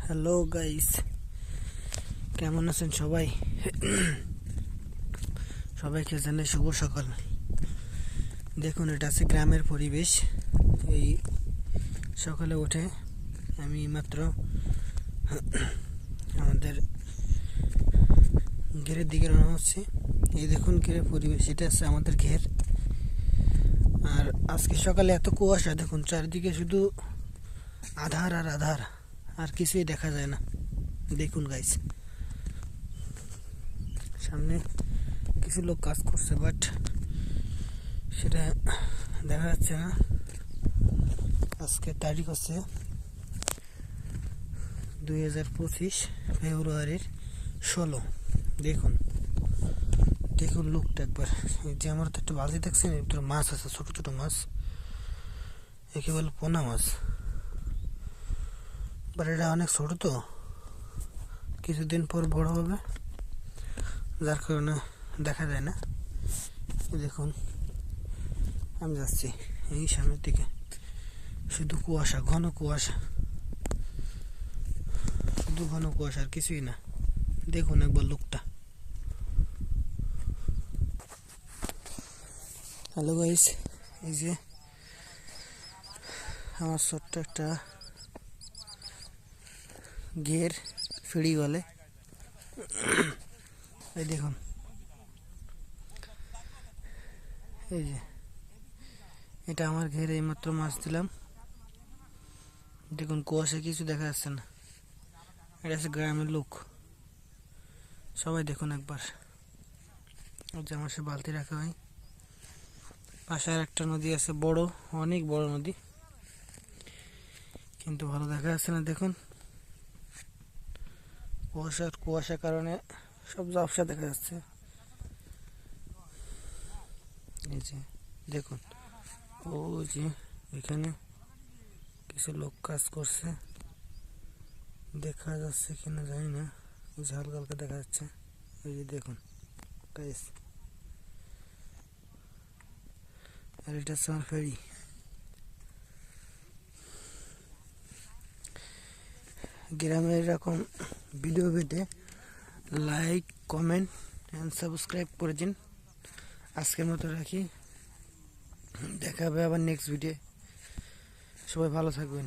Hello guys, কেমন আছেন সবাই? সবাইকে জানাই শুভ সকাল। দেখুন, এটা আছে গ্রামের পরিবেশ। এই সকালে উঠে আমি মাত্র আমাদের ঘেরের দিকে রওনা হচ্ছি। এই দেখুন ঘেরের পরিবেশ, এটা আছে আমাদের ঘের। আর আজকে সকালে এত কুয়াশা, দেখুন চারিদিকে শুধু আধার আর আধার, আর কিছুই দেখা যায় না। দেখুন গাইস, সামনে কিছু লোক কাজ করছে, বাট সেটা দেখা যাচ্ছে না। আজকে তারিখ হচ্ছে 2025 ফেব্রুয়ারির 16। দেখুন দেখুন লোকটা একবার। এই যে আমার তো একটা বালতি দেখছেন, ভিতরে মাছ আছে, ছোট ছোট মাছ, একে বলে পোনা মাছ। বাট এটা অনেক ছোট, তো কিছুদিন পর বড় হবে, যার কারণে দেখা যায় না। দেখুন আমি যাচ্ছি এই সামনের দিকে, শুধু কুয়াশা, ঘন কুয়াশা, শুধু ঘন কুয়াশা, আর কিছুই না। দেখুন একবার লোকটা। হ্যালো গাইস, এই যে আমার ছোট্ট একটা ঘের, ফিড়ি বলে। এই দেখুন, এই যে এটা আমার ঘেরে এইমাত্র মাছ দিলাম। দেখুন কুয়াশা কিছু দেখা যাচ্ছে না। এটা হচ্ছে গ্রামের লোক, সবাই দেখুন একবার। যে আমার সে বালতি রাখা হয়, পাশে আর একটা নদী আছে, বড়, অনেক বড় নদী, কিন্তু ভালো দেখা যাচ্ছে না। দেখুন কুয়াশার কারণে সব ঝাপসা দেখা যাচ্ছে। এই যে দেখুন, ও যে এখানে কিছু লোক কাজ করছে, দেখা যাচ্ছে কিনা জানি না, ওই যে হালকা হালকা দেখা যাচ্ছে। এই যে দেখুন গাইস, আর এটা হচ্ছে আমার ফেরি। গ্রামে এরকম ভিডিও পেতে লাইক, কমেন্ট অ্যান্ড সাবস্ক্রাইব করে দিন। আজকের মতো রাখি, দেখা হবে আবার নেক্সট ভিডিও। সবাই ভালো থাকবেন।